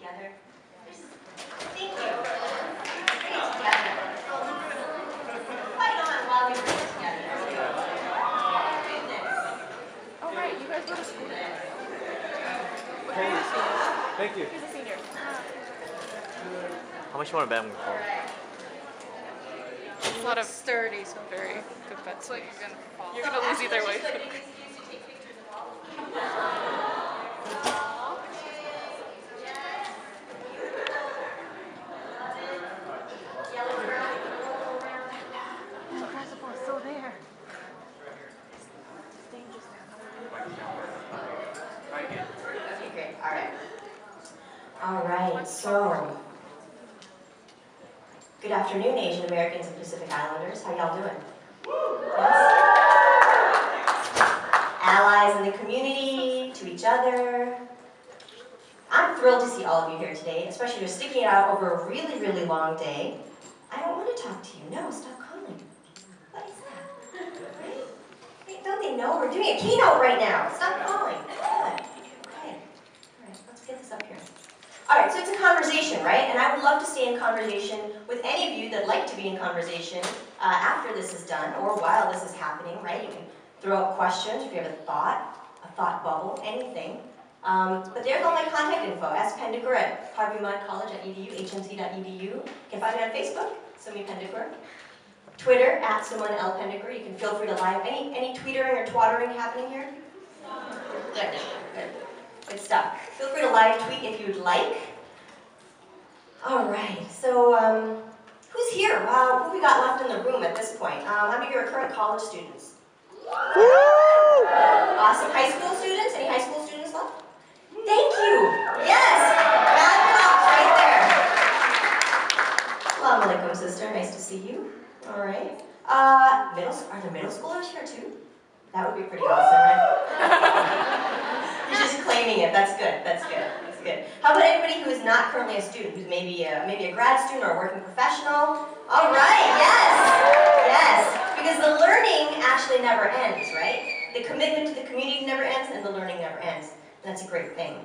together. Thank you. Bring it together. Fight on while we bring it together. Oh, right, you guys go to school together. Thank you. He's a senior. How much you want to bet on the phone? It's a lot of sturdy, so very good bets. Like you're gonna lose either way. Still there. It's dangerous now. Okay, great. All right, so good afternoon, Asian Americans and Pacific Islanders. How y'all doing? Yes? Allies in the community, to each other. I'm thrilled to see all of you here today, especially if you're sticking it out over a really, really long day. I don't want to talk to you. No, stop calling. What is that? Right? Hey, don't they know we're doing a keynote right now? Stop calling. Good. Okay. All right, let's get this up here. All right, so it's a conversation, right? And I would love to stay in conversation with any of you that like to be in conversation after this is done or while this is happening, right? You can throw up questions if you have a thought bubble, anything. But there's all my contact info, spendicker at harveymudd.college.edu, hmc.edu. You can find me on Facebook, Sumi Pendicker. Twitter, at Simone L. Pendicker. You can feel free to live. Any tweetering or twattering happening here? Good. Good stuff. Feel free to live tweet if you'd like. All right, so who's here? Wow, who have we got left in the room at this point? How many of you are current college students? Awesome. High school students? Any high school students left? Thank you. Yes. Mad props right there. Assalamu alaikum, sister. Nice to see you. All right. Are there middle schoolers here too? That would be pretty awesome, right? You're just claiming it. That's good. That's good. That's good. How about anybody who is not currently a student, who's maybe a grad student or a working professional? All right. Yes. Yes. Because the learning actually never ends, right? The commitment to the community never ends, and the learning never ends. And that's a great thing.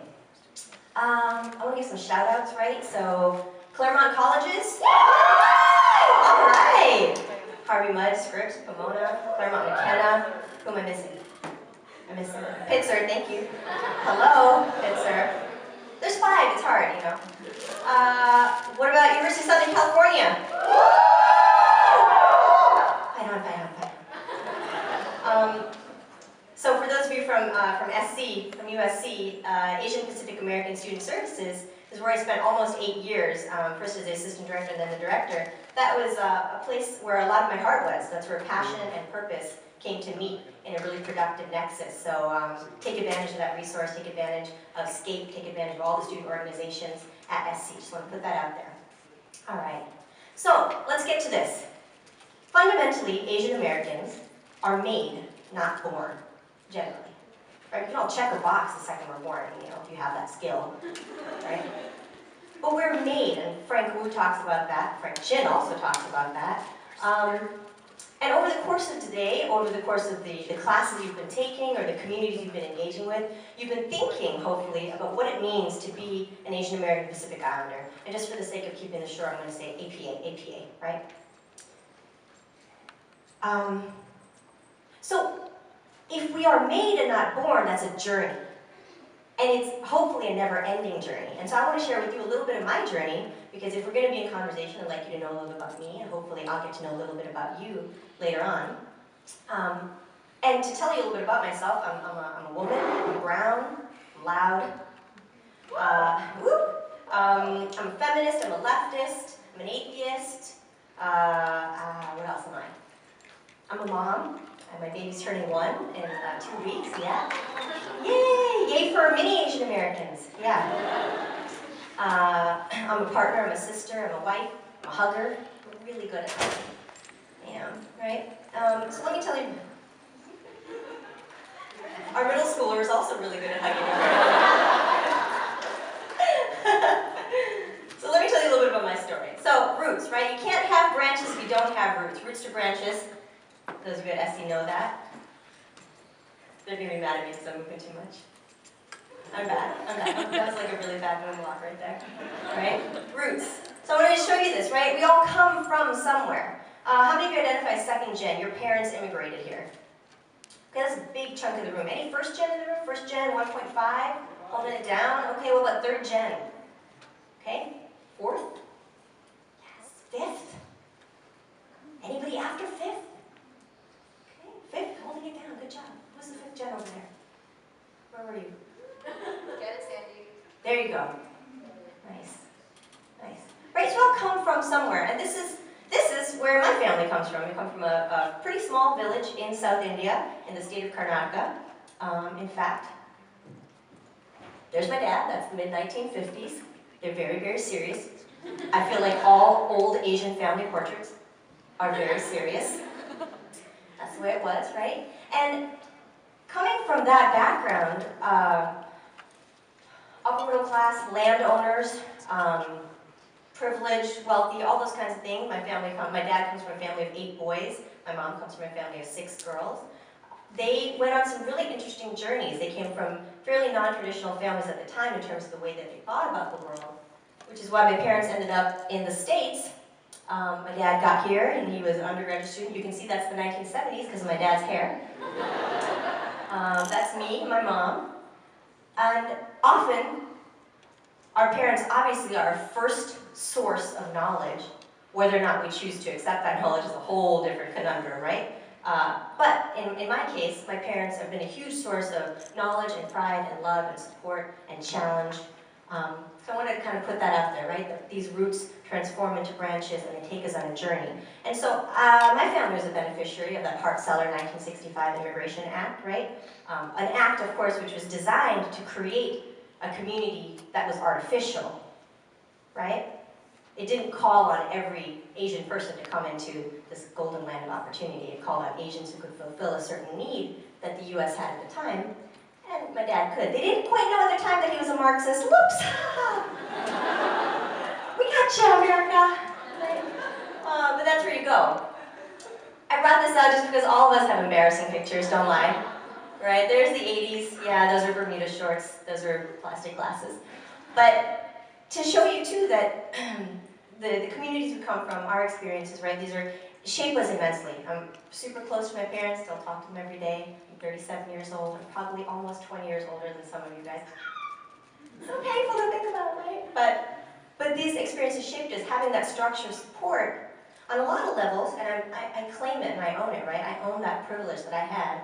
I want to give some shout outs, right? So, Claremont Colleges. All right. Harvey Mudd, Scripps, Pomona, Claremont McKenna. Who am I missing? I'm missing Pitzer, thank you. Hello, Pitzer. There's 5, it's hard, you know. What about University of Southern California? So for those of you from SC, from USC, Asian Pacific American Student Services is where I spent almost 8 years, first as the assistant director and then the director. That was a place where a lot of my heart was. That's where passion and purpose came to meet in a really productive nexus. So take advantage of that resource, take advantage of SCAPE, take advantage of all the student organizations at SC. Just want to put that out there. All right. So let's get to this. Fundamentally, Asian Americans are made, not born, generally. Right? We can all check a box the second we're born, you know, if you have that skill, right? But we're made, and Frank Wu talks about that. Frank Chin also talks about that. And over the course of today, over the course of the classes you've been taking or the communities you've been engaging with, you've been thinking, hopefully, about what it means to be an Asian American Pacific Islander. And just for the sake of keeping this short, I'm going to say APA, right? So, if we are made and not born, that's a journey. And it's hopefully a never-ending journey. And so I want to share with you a little bit of my journey, because if we're going to be in conversation, I'd like you to know a little bit about me, and hopefully I'll get to know a little bit about you later on. And to tell you a little bit about myself, I'm a woman, I'm brown, I'm loud, I'm a feminist, I'm a leftist, I'm an atheist, what else am I? I'm a mom, and my baby's turning 1 in 2 weeks, yeah. Yay! Yay for many Asian Americans, yeah. I'm a partner, I'm a sister, I'm a wife, I'm a hugger. I'm really good at that. I am, right? So let me tell you, our middle schooler is also really good at hugging. So let me tell you a little bit about my story. So, roots, right? You can't have branches if you don't have roots. Roots to branches. Those of you at SC know that. They're going to be mad at me because I'm moving too much. I'm bad. That was like a really bad moonwalk right there. Right? Roots. So I wanted to show you this, right? We all come from somewhere. How many of you identify second gen? Your parents immigrated here. Okay, that's a big chunk of the room. Any first gen in the room? First gen, 1.5? Holding it down? Okay, what about third gen? Okay? Fourth? Yes. Fifth? Anybody after fifth? Okay, fifth, holding it down. Good job. Who's the fifth gen over there? Where were you? Get it, Sandy. There you go. Nice. Nice. Right, so we all come from somewhere, and this is where my family comes from. We come from a pretty small village in South India, in the state of Karnataka. In fact, there's my dad. That's the mid-1950s. They're very, very serious. I feel like all old Asian family portraits are very serious. That's the way it was, right? And coming from that background, upper middle class, landowners, privileged, wealthy, all those kinds of things. My dad comes from a family of 8 boys. My mom comes from a family of 6 girls. They went on some really interesting journeys. They came from fairly non-traditional families at the time in terms of the way that they thought about the world, which is why my parents ended up in the States. My dad got here and he was an undergraduate student. You can see that's the 1970s because of my dad's hair. That's me and my mom. And often, our parents obviously are our first source of knowledge. Whether or not we choose to accept that knowledge is a whole different conundrum, right? But in my case, my parents have been a huge source of knowledge and pride and love and support and challenge. So I wanted to kind of put that out there, right? That these roots transform into branches and they take us on a journey. And so my family was a beneficiary of that Hart-Celler 1965 Immigration Act, right? An act, of course, which was designed to create a community that was artificial, right? It didn't call on every Asian person to come into this golden land of opportunity. It called on Asians who could fulfill a certain need that the US had at the time, and my dad could. They didn't quite know at the time that he was a Marxist. Whoops! We got you, America! Right? But that's where you go. I brought this out just because all of us have embarrassing pictures, don't lie. Right, there's the 80s, yeah, those are Bermuda shorts, those are plastic glasses. But to show you too that the communities we come from, our experiences, right, these are, shape us immensely. I'm super close to my parents, still talk to them every day. I'm 37 years old, I'm probably almost 20 years older than some of you guys. It's so painful to think about, right? But these experiences shaped us, having that structure support on a lot of levels, and I claim it and I own it, right? I own that privilege that I had.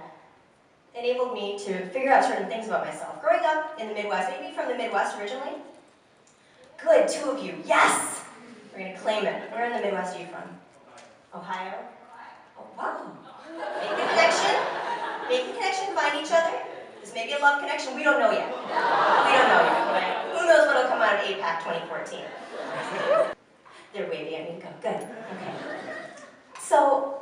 Enabled me to figure out certain things about myself. Growing up in the Midwest, maybe from the Midwest originally? Good, 2 of you, yes! We're gonna claim it. Where in the Midwest are you from? Ohio? Oh, wow. Make a connection. Make a connection, find each other. This may be a love connection, we don't know yet. We don't know yet, right? Who knows what'll come out of APAC 2014? They're waving at me, go, good, okay. So,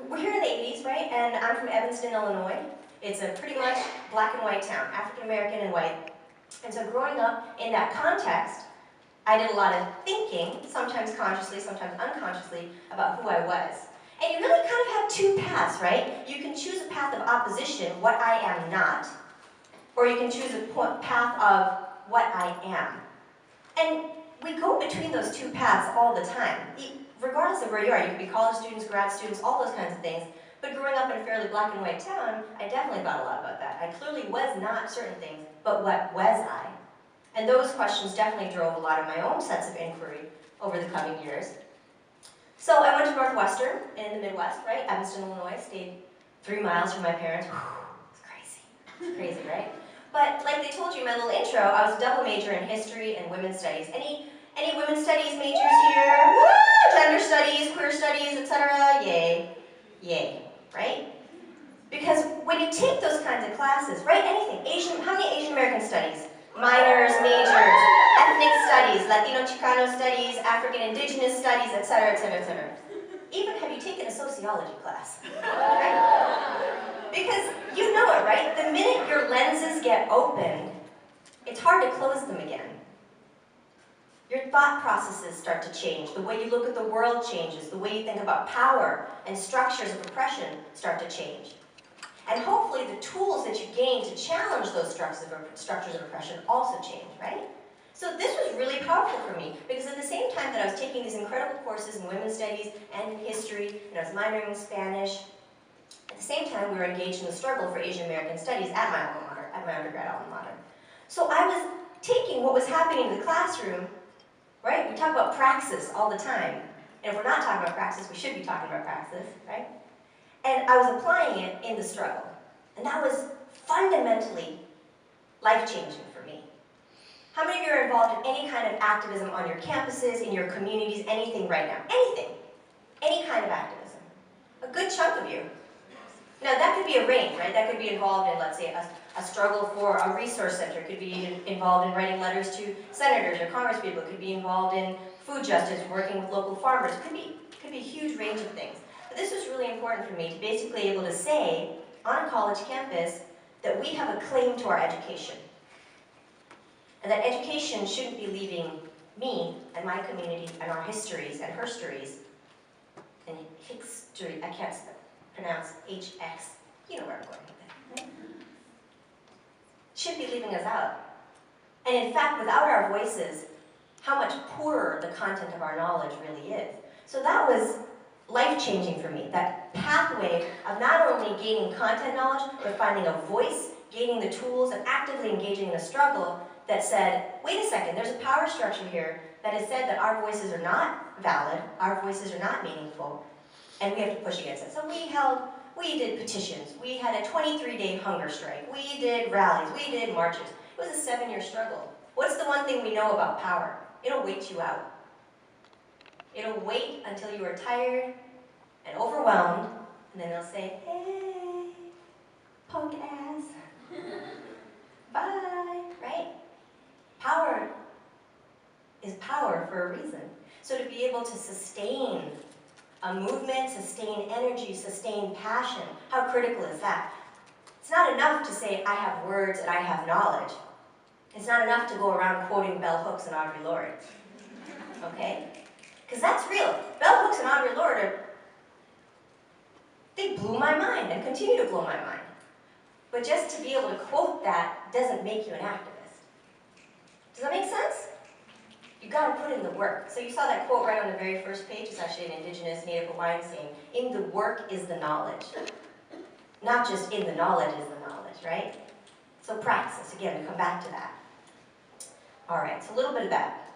we're here in the 80s, right? And I'm from Evanston, Illinois. It's a pretty much black and white town, African American and white. And so growing up in that context, I did a lot of thinking, sometimes consciously, sometimes unconsciously, about who I was. And you really kind of have 2 paths, right? You can choose a path of opposition, what I am not, or you can choose a path of what I am. And we go between those 2 paths all the time. Regardless of where you are, you can be college students, grad students, all those kinds of things. But growing up in a fairly black and white town, I definitely thought a lot about that. I clearly was not certain things, but what was I? And those questions definitely drove a lot of my own sets of inquiry over the coming years. So I went to Northwestern in the Midwest, right? Evanston, Illinois, stayed 3 miles from my parents. It's crazy. It's crazy, right? But like they told you in my little intro, I was a double major in history and women's studies. Any women's studies majors here? Woo! Gender studies, queer studies, etc. Yay. Yay. Right? Because when you take those kinds of classes, right, anything, how many Asian American studies? Minors, majors, ethnic studies, Latino Chicano studies, African indigenous studies, etc., etc., etc. Even have you taken a sociology class? Right? Because you know it, right? The minute your lenses get opened, it's hard to close them again. Your thought processes start to change. The way you look at the world changes. The way you think about power and structures of oppression start to change. And hopefully the tools that you gain to challenge those structures of oppression also change, right? So this was really powerful for me, because at the same time that I was taking these incredible courses in women's studies and in history, and I was minoring in Spanish, at the same time we were engaged in the struggle for Asian American studies at my alma mater, at my undergrad alma mater. So I was taking what was happening in the classroom, right? We talk about praxis all the time. And if we're not talking about praxis, we should be talking about praxis, right? And I was applying it in the struggle. And that was fundamentally life-changing for me. How many of you are involved in any kind of activism on your campuses, in your communities, anything right now? Anything. Any kind of activism. A good chunk of you. Now that could be a range, right? That could be involved in, let's say, a struggle for a resource center. It could be involved in writing letters to senators or congresspeople. It could be involved in food justice, working with local farmers. It could be a huge range of things. But this was really important for me to basically be able to say on a college campus that we have a claim to our education. And that education shouldn't be leaving me and my community and our histories and herstories and history, I can't pronounce HX, you know where I'm going with that. Shouldn't be leaving us out. And in fact, without our voices, how much poorer the content of our knowledge really is. So that was life-changing for me, that pathway of not only gaining content knowledge, but finding a voice, gaining the tools, and actively engaging in a struggle that said, wait a second, there's a power structure here that has said that our voices are not valid, our voices are not meaningful, and we have to push against it. So we did petitions, we had a 23-day hunger strike, we did rallies, we did marches. It was a 7-year struggle. What's the one thing we know about power? It'll wait you out. It'll wait until you are tired and overwhelmed, and then they'll say, hey, punk ass, bye, right? Power is power for a reason. So to be able to sustain a movement, sustain energy, sustain passion, how critical is that? It's not enough to say, I have words and I have knowledge. It's not enough to go around quoting bell hooks and Audre Lorde, okay? Because that's real. Bell hooks and Audre Lorde, they blew my mind and continue to blow my mind. But just to be able to quote that doesn't make you an activist. Does that make sense? You've got to put in the work. So you saw that quote right on the very first page. It's actually an indigenous Native Hawaiian saying, in the work is the knowledge. Not just in the knowledge is the knowledge, right? So praxis, again, to come back to that. All right, so a little bit of that.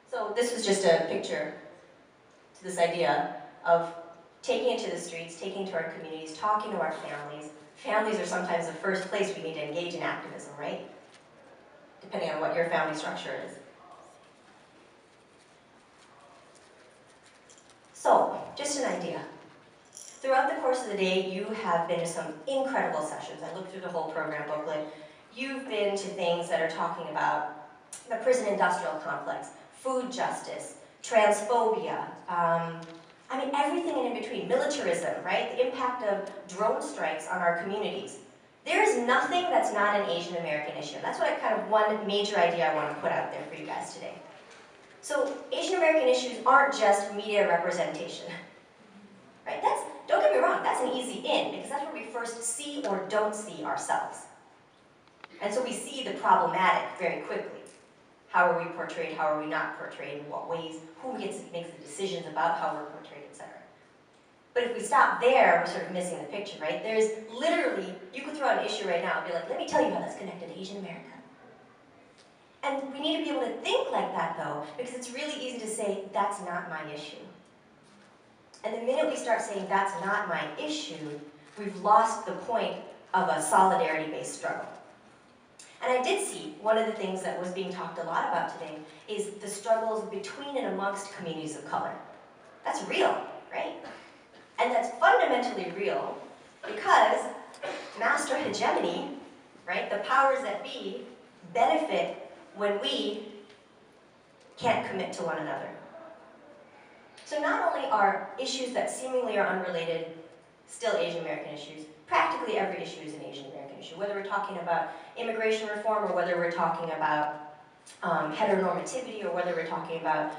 So this was just a picture to this idea of taking it to the streets, taking it to our communities, talking to our families. Families are sometimes the first place we need to engage in activism, right? Depending on what your family structure is. So, just an idea. Throughout the course of the day, you have been to some incredible sessions. I looked through the whole program booklet. You've been to things that are talking about the prison-industrial complex, food justice, transphobia, I mean, everything in between, militarism, right? The impact of drone strikes on our communities. There is nothing that's not an Asian American issue. That's what one major idea I want to put out there for you guys today. So Asian American issues aren't just media representation, right? Don't get me wrong, that's an easy in, because that's where we first see or don't see ourselves. And so we see the problematic very quickly. How are we portrayed, how are we not portrayed, in what ways, who makes the decisions about how we're portrayed, etc. But if we stop there, we're sort of missing the picture, right? There's literally, you could throw out an issue right now and be like, let me tell you how that's connected to Asian America. And we need to be able to think like that, though, because it's really easy to say, that's not my issue. And the minute we start saying, that's not my issue, we've lost the point of a solidarity-based struggle. And I did see one of the things that was being talked a lot about today is the struggles between and amongst communities of color. That's real, right? And that's fundamentally real because master hegemony, right, the powers that be, benefit when we can't commit to one another. So not only are issues that seemingly are unrelated still Asian American issues, practically every issue is an Asian American issue, whether we're talking about immigration reform or whether we're talking about heteronormativity or whether we're talking about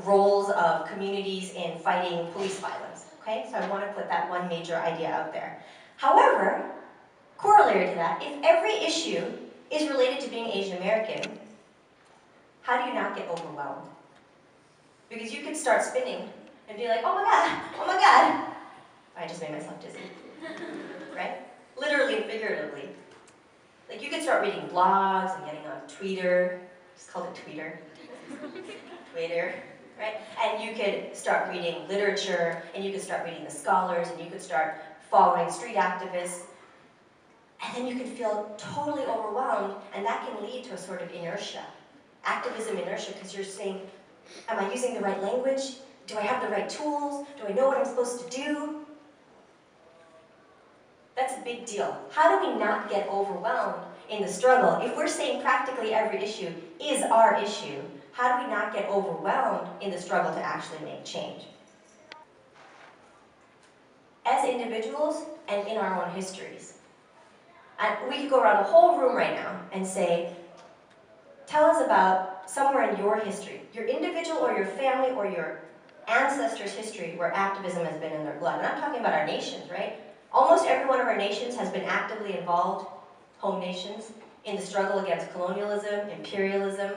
roles of communities in fighting police violence. Okay, so I want to put that one major idea out there. However, corollary to that, if every issue is related to being Asian American, how do you not get overwhelmed? Because you could start spinning and be like, oh my God, I just made myself dizzy, right? Literally and figuratively. Like you could start reading blogs and getting on Twitter, just called it Twitter, Twitter, right? And you could start reading literature, and you could start reading the scholars, and you could start following street activists, and then you can feel totally overwhelmed, and that can lead to a sort of inertia. Activism inertia, because you're saying, am I using the right language? Do I have the right tools? Do I know what I'm supposed to do? That's a big deal. How do we not get overwhelmed in the struggle? If we're saying practically every issue is our issue, how do we not get overwhelmed in the struggle to actually make change? As individuals and in our own histories. And we could go around the whole room right now and say, tell us about somewhere in your history, your individual or your family or your ancestors' history where activism has been in their blood. And I'm talking about our nations, right? Almost every one of our nations has been actively involved, home nations, in the struggle against colonialism, imperialism.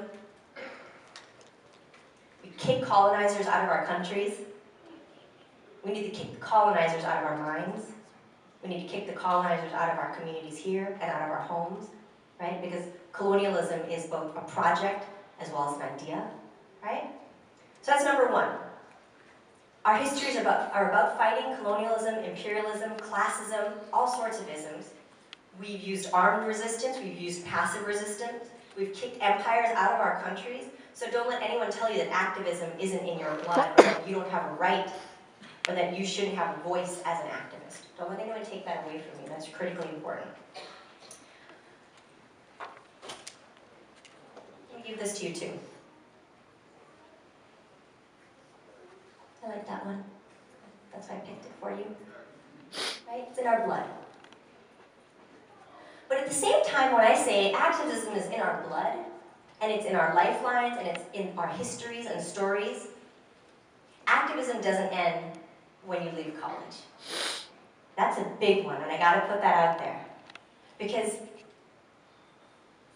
We kick colonizers out of our countries. We need to kick the colonizers out of our minds. We need to kick the colonizers out of our communities here and out of our homes, right? Because colonialism is both a project as well as an idea, right? So that's number one. Our histories are about fighting colonialism, imperialism, classism, all sorts of isms. We've used armed resistance, we've used passive resistance, we've kicked empires out of our countries. So don't let anyone tell you that activism isn't in your blood, or that you don't have a right, or that you shouldn't have a voice as an activist. Don't let anyone take that away from you. That's critically important. Let me give this to you too. I like that one. That's why I picked it for you. Right? It's in our blood. But at the same time, when I say activism is in our blood, and it's in our lifelines, and it's in our histories and stories, activism doesn't end when you leave college. That's a big one, and I gotta put that out there. Because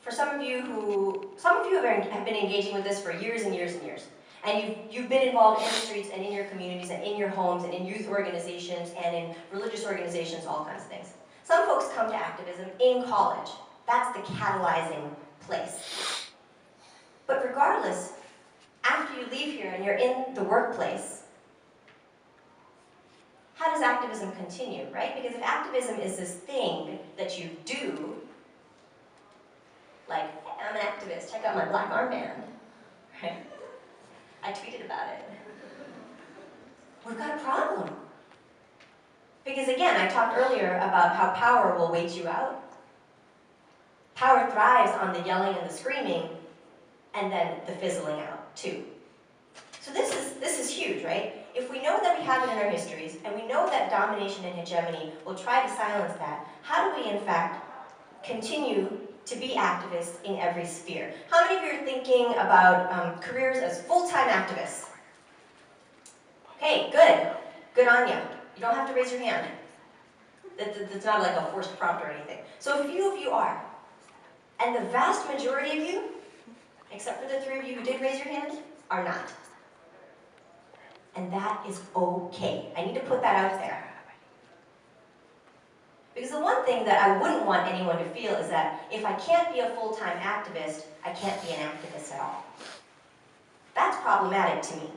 for some of you have been engaging with this for years and years and years. And you've been involved in the streets and in your communities and in your homes and in youth organizations and in religious organizations, all kinds of things. Some folks come to activism in college. That's the catalyzing place. But regardless, after you leave here and you're in the workplace, how does activism continue, right? Because if activism is this thing that you do, like, hey, I'm an activist, check out my black armband, right? I tweeted about it. We've got a problem. Because again, I talked earlier about how power will wait you out. Power thrives on the yelling and the screaming, and then the fizzling out, too. So this is huge, right? If we know that we have it in our histories, and we know that domination and hegemony will try to silence that, how do we, in fact, continue to be activists in every sphere? How many of you are thinking about careers as full-time activists? Okay, good. Good on you. You don't have to raise your hand. That's not like a forced prompt or anything. So a few of you are. And the vast majority of you, except for the 3 of you who did raise your hand, are not. And that is okay. I need to put that out there. Because the one thing that I wouldn't want anyone to feel is that if I can't be a full-time activist, I can't be an activist at all. That's problematic to me.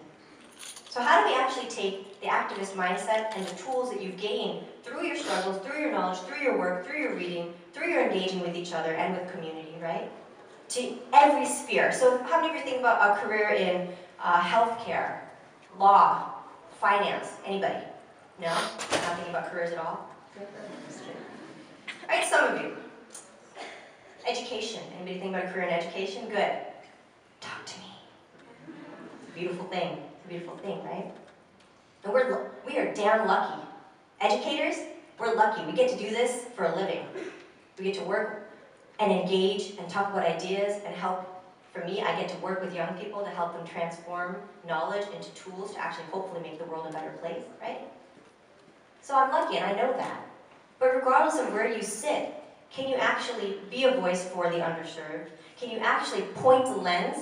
So how do we actually take the activist mindset and the tools that you've gained through your struggles, through your knowledge, through your work, through your reading, through your engaging with each other and with community, right? To every sphere. So how many of you think about a career in healthcare, law, finance? Anybody? No? Not thinking about careers at all? All right, some of you. Education. Anybody think about a career in education? Good. Talk to me. It's a beautiful thing. It's a beautiful thing, right? And we are damn lucky. Educators, we're lucky. We get to do this for a living. We get to work and engage and talk about ideas and help. For me, I get to work with young people to help them transform knowledge into tools to actually hopefully make the world a better place, right? So I'm lucky and I know that. But regardless of where you sit, can you actually be a voice for the underserved? Can you actually point the lens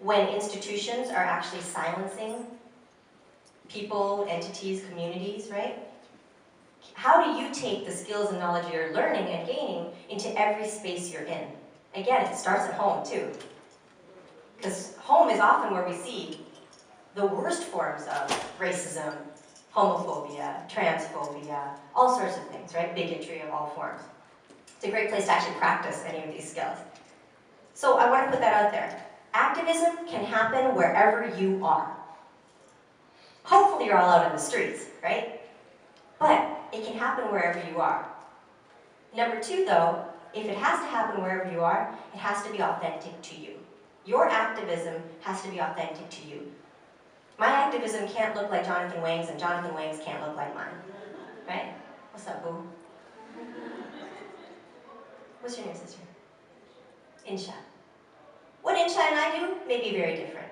when institutions are actually silencing people, entities, communities, right? How do you take the skills and knowledge you're learning and gaining into every space you're in? Again, it starts at home too. Because home is often where we see the worst forms of racism, homophobia, transphobia, all sorts of things, right? Bigotry of all forms. It's a great place to actually practice any of these skills. So I want to put that out there. Activism can happen wherever you are. Hopefully you're all out in the streets, right? But it can happen wherever you are. Number two, though, if it has to happen wherever you are, it has to be authentic to you. Your activism has to be authentic to you. My activism can't look like Jonathan Wang's, and Jonathan Wang's can't look like mine. Right? What's up, boo? What's your name, sister? Insha. What Insha and I do may be very different.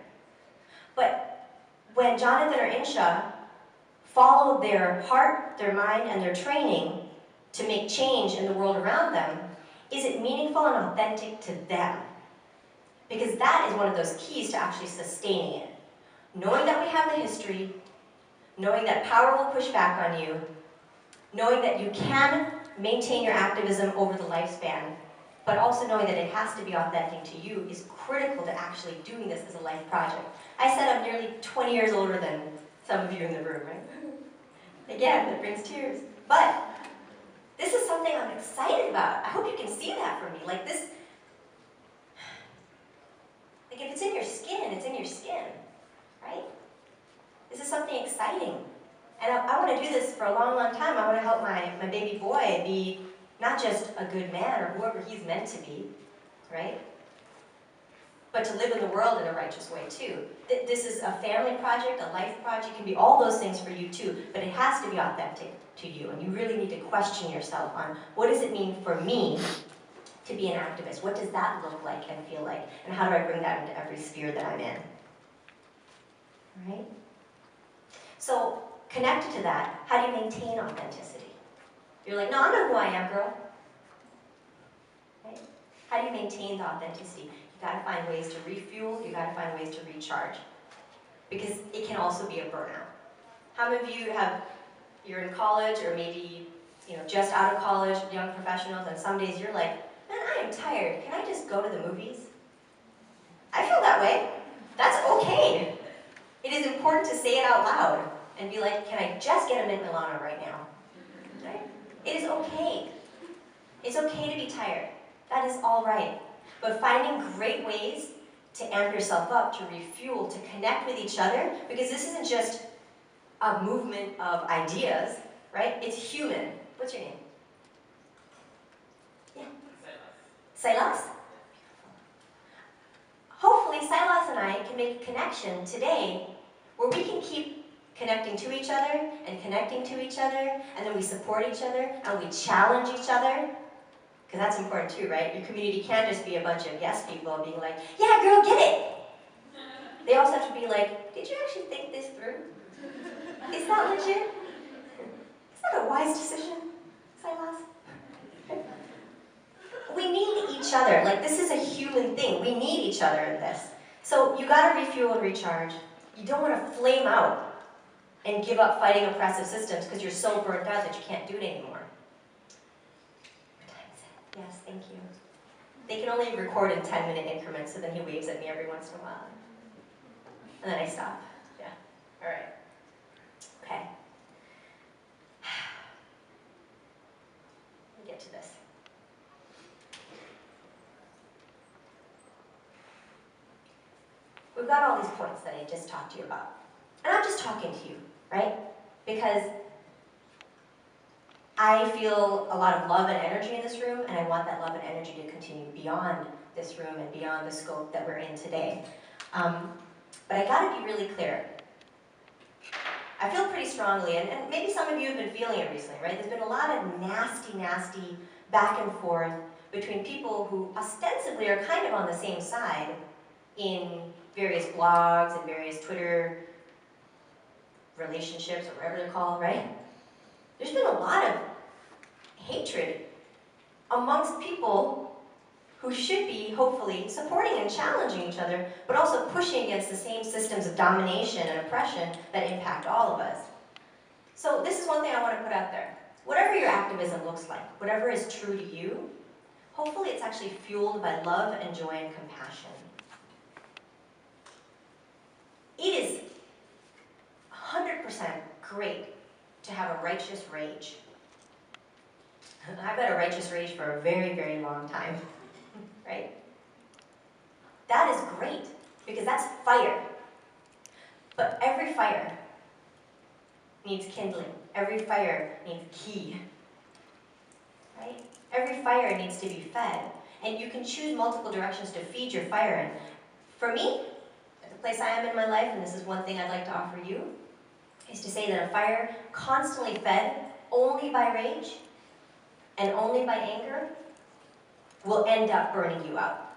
But when Jonathan or Insha follow their heart, their mind, and their training to make change in the world around them, is it meaningful and authentic to them? Because that is one of those keys to actually sustaining it. Knowing that we have the history, knowing that power will push back on you, knowing that you can maintain your activism over the lifespan, but also knowing that it has to be authentic to you is critical to actually doing this as a life project. I said I'm nearly 20 years older than some of you in the room, right? Again, that brings tears. But this is something I'm excited about. I hope you can see that for me. Like this, like if it's in your skin, it's in your skin, right? This is something exciting. And I want to do this for a long, long time. I want to help my baby boy be not just a good man or whoever he's meant to be, right? But to live in the world in a righteous way too. This is a family project, a life project, it can be all those things for you too, but it has to be authentic to you, and you really need to question yourself on what does it mean for me to be an activist? What does that look like and feel like? And how do I bring that into every sphere that I'm in? All right? So, connected to that, how do you maintain authenticity? You're like, no, I know who I am, girl. Right? How do you maintain the authenticity? You gotta find ways to refuel, you gotta find ways to recharge. Because it can also be a burnout. How many of you you're in college or maybe just out of college, young professionals, and some days you're like, man, I am tired. Can I just go to the movies? I feel that way. That's okay. It is important to say it out loud and be like, can I just get a Mint Milano right now? Right? It is okay. It's okay to be tired. That is all right. But finding great ways to amp yourself up, to refuel, to connect with each other, because this isn't just a movement of ideas, right? It's human. What's your name? Yeah. Silas? Hopefully Silas and I can make a connection today where we can keep connecting to each other and connecting to each other, and then we support each other and we challenge each other. Because that's important too, right? Your community can't just be a bunch of yes people being like, yeah, girl, get it! They also have to be like, did you actually think this through? Is that legit? Is that a wise decision, Silas? We need each other. Like, this is a human thing. We need each other in this. So you gotta refuel and recharge. You don't want to flame out and give up fighting oppressive systems because you're so burnt out that you can't do it anymore. What time is it? Yes, thank you. They can only record in 10-minute increments, so then he waves at me every once in a while. And then I stop. Yeah. All right. Okay. Let me get to this. We've got all these points that I just talked to you about. And I'm just talking to you, right? Because I feel a lot of love and energy in this room, and I want that love and energy to continue beyond this room and beyond the scope that we're in today. But I gotta be really clear. I feel pretty strongly, and maybe some of you have been feeling it recently, right? There's been a lot of nasty back and forth between people who ostensibly are kind of on the same side in various blogs and various Twitter relationships, or whatever they're called, right? There's been a lot of hatred amongst people who should be, hopefully, supporting and challenging each other, but also pushing against the same systems of domination and oppression that impact all of us. So this is one thing I want to put out there. Whatever your activism looks like, whatever is true to you, hopefully it's actually fueled by love and joy and compassion. It is 100% great to have a righteous rage. I've had a righteous rage for a very, very long time, right? That is great, because that's fire. But every fire needs kindling. Every fire needs key, right? Every fire needs to be fed. And you can choose multiple directions to feed your fire in. For me, the place I am in my life, and this is one thing I'd like to offer you, is to say that a fire constantly fed only by rage and only by anger will end up burning you out.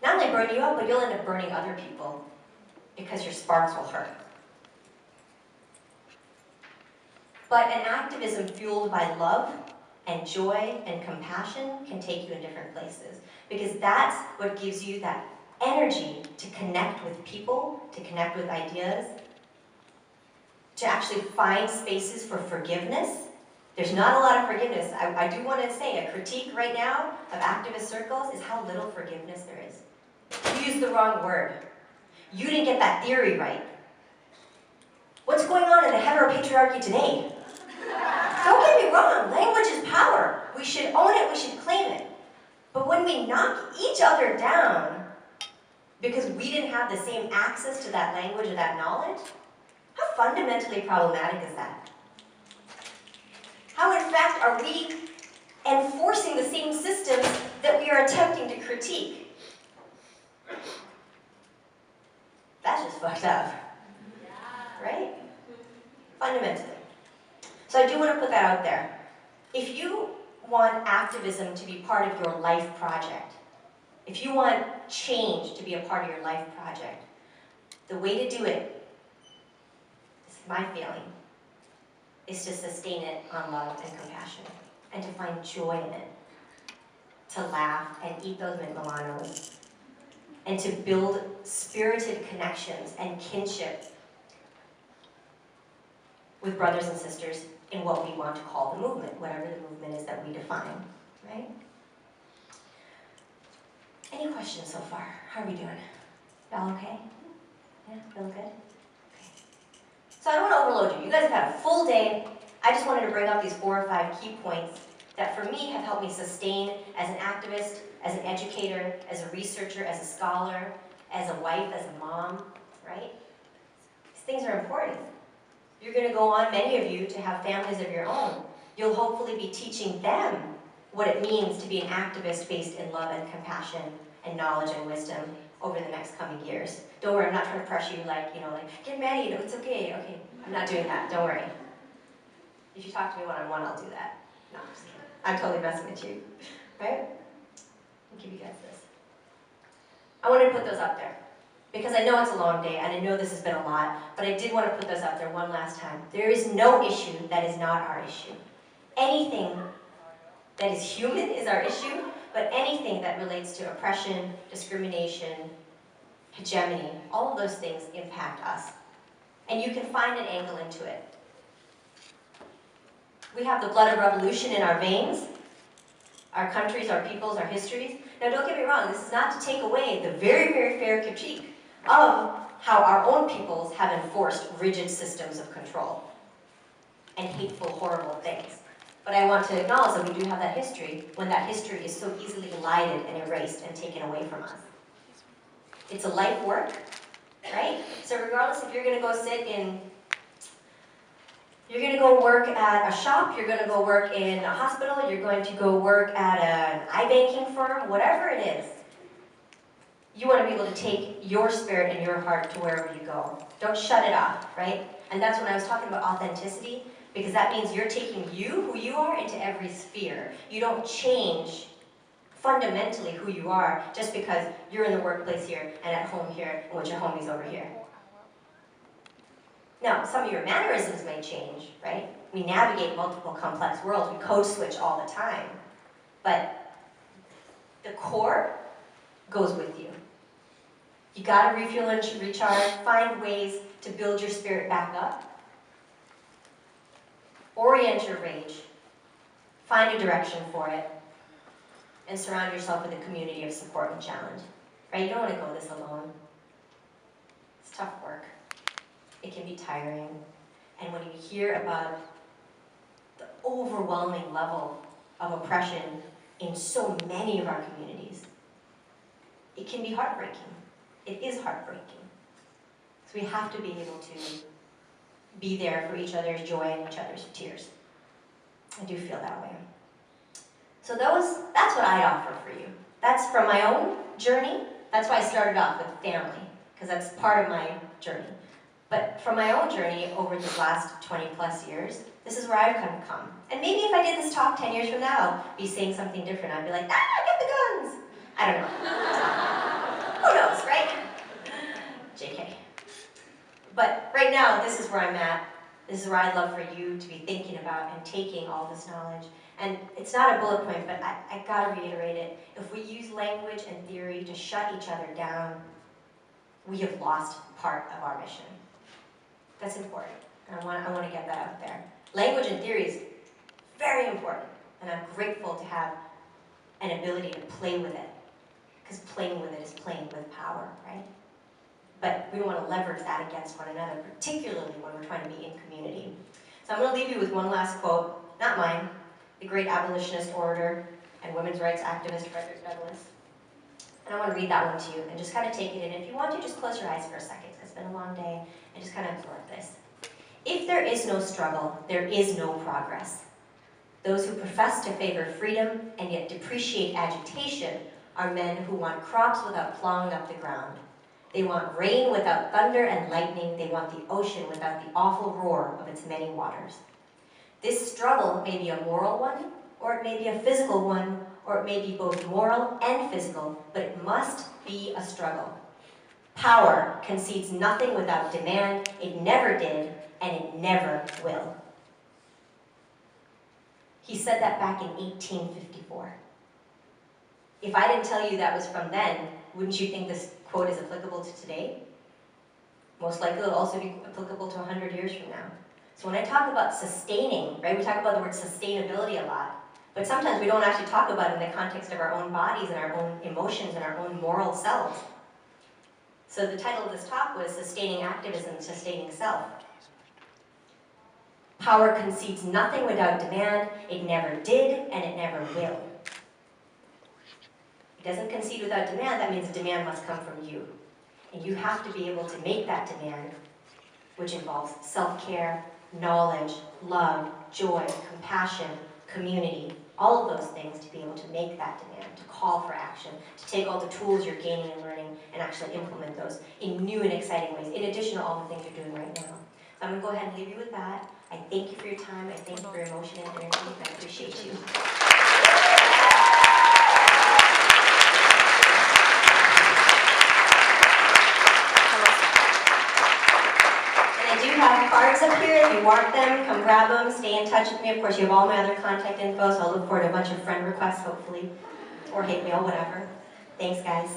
Not only burn you out, but you'll end up burning other people because your sparks will hurt. But an activism fueled by love and joy and compassion can take you in different places, because that's what gives you that energy to connect with people, to connect with ideas, to actually find spaces for forgiveness. There's not a lot of forgiveness. I do want to say a critique right now of activist circles is how little forgiveness there is. You used the wrong word. You didn't get that theory right. What's going on in the heteropatriarchy today? Don't get me wrong, language is power. We should own it, we should claim it. But when we knock each other down because we didn't have the same access to that language or that knowledge, how fundamentally problematic is that? How in fact are we enforcing the same systems that we are attempting to critique? That's just fucked up, right? Fundamentally. So I do want to put that out there. If you want activism to be part of your life project, if you want change to be a part of your life project, the way to do it, this is my feeling, is to sustain it on love and compassion, and to find joy in it, to laugh and eat those mint Milanos, and to build spirited connections and kinship with brothers and sisters in what we want to call the movement, whatever the movement is that we define, right? Any questions so far? How are we doing? Y'all okay? Yeah, feeling good? Okay. So I don't want to overload you. You guys have had a full day. I just wanted to bring up these 4 or 5 key points that for me have helped me sustain as an activist, as an educator, as a researcher, as a scholar, as a wife, as a mom, right? These things are important. You're going to go on, many of you, to have families of your own. You'll hopefully be teaching them what it means to be an activist based in love and compassion and knowledge and wisdom over the next coming years. Don't worry, I'm not trying to pressure you like, get married, it's okay, okay. I'm not doing that, don't worry. If you talk to me one-on-one, I'll do that. No, I'm just kidding. I'm totally messing with you, right? I'll give you guys this. I wanted to put those up there, because I know it's a long day, and I know this has been a lot, but I did want to put those up there one last time. There is no issue that is not our issue. Anything that is human is our issue, but anything that relates to oppression, discrimination, hegemony, all of those things impact us. And you can find an angle into it. We have the blood of revolution in our veins, our countries, our peoples, our histories. Now don't get me wrong, this is not to take away the very, very fair critique of how our own peoples have enforced rigid systems of control and hateful, horrible things. But I want to acknowledge that we do have that history, when that history is so easily elided and erased and taken away from us. It's a life work, right? So regardless if you're going to go sit in, you're going to go work at a shop, you're going to go work in a hospital, you're going to go work at an iBanking firm, whatever it is, you want to be able to take your spirit and your heart to wherever you go. Don't shut it off, right? And that's when I was talking about authenticity, because that means you're taking you, who you are, into every sphere. You don't change fundamentally who you are just because you're in the workplace here and at home here and with your homies over here. Now, some of your mannerisms may change, right? we navigate multiple complex worlds, we code switch all the time. But the core goes with you. You gotta refuel and recharge, find ways to build your spirit back up. Orient your rage, find a direction for it, and surround yourself with a community of support and challenge. Right? You don't want to go this alone. It's tough work. It can be tiring. And when you hear about the overwhelming level of oppression in so many of our communities, it can be heartbreaking. It is heartbreaking. So we have to be able to be there for each other's joy and each other's tears. I do feel that way. So that's what I offer for you. That's from my own journey. That's why I started off with family, because that's part of my journey. But from my own journey over the last 20 plus years, this is where I've come. And maybe if I did this talk 10 years from now, I'd be saying something different. I'd be like, get the guns! I don't know. Who knows, right? JK. But right now, this is where I'm at. This is where I'd love for you to be thinking about and taking all this knowledge. And it's not a bullet point, but I gotta reiterate it. If we use language and theory to shut each other down, we have lost part of our mission. That's important, and I want to get that out there. Language and theory is very important, and I'm grateful to have an ability to play with it, because playing with it is playing with power, right? But we don't want to leverage that against one another, particularly when we're trying to be in community. So I'm going to leave you with one last quote, not mine, the great abolitionist orator and women's rights activist Frederick Douglass. And I want to read that one to you and just kind of take it in. If you want to, just close your eyes for a second. It's been a long day, and just kind of absorb this. If there is no struggle, there is no progress. Those who profess to favor freedom and yet depreciate agitation are men who want crops without plowing up the ground. They want rain without thunder and lightning. They want the ocean without the awful roar of its many waters. This struggle may be a moral one, or it may be a physical one, or it may be both moral and physical, but it must be a struggle. Power concedes nothing without demand. It never did, and it never will. He said that back in 1854. If I didn't tell you that was from then, wouldn't you think this quote is applicable to today? Most likely it'll also be applicable to 100 years from now. So when I talk about sustaining, right, we talk about the word sustainability a lot, but sometimes we don't actually talk about it in the context of our own bodies and our own emotions and our own moral selves. So the title of this talk was Sustaining Activism, Sustaining Self. Power concedes nothing without demand. It never did, and it never will. It doesn't concede without demand. That means demand must come from you. And you have to be able to make that demand, which involves self-care, knowledge, love, joy, compassion, community, all of those things, to be able to make that demand, to call for action, to take all the tools you're gaining and learning and actually implement those in new and exciting ways, in addition to all the things you're doing right now. So I'm going to go ahead and leave you with that. I thank you for your time. I thank you for your emotion and energy, and I appreciate you. I do have cards up here. If you want them, come grab them. Stay in touch with me. Of course, you have all my other contact info, so I'll look forward to a bunch of friend requests, hopefully, or hate mail, whatever. Thanks, guys.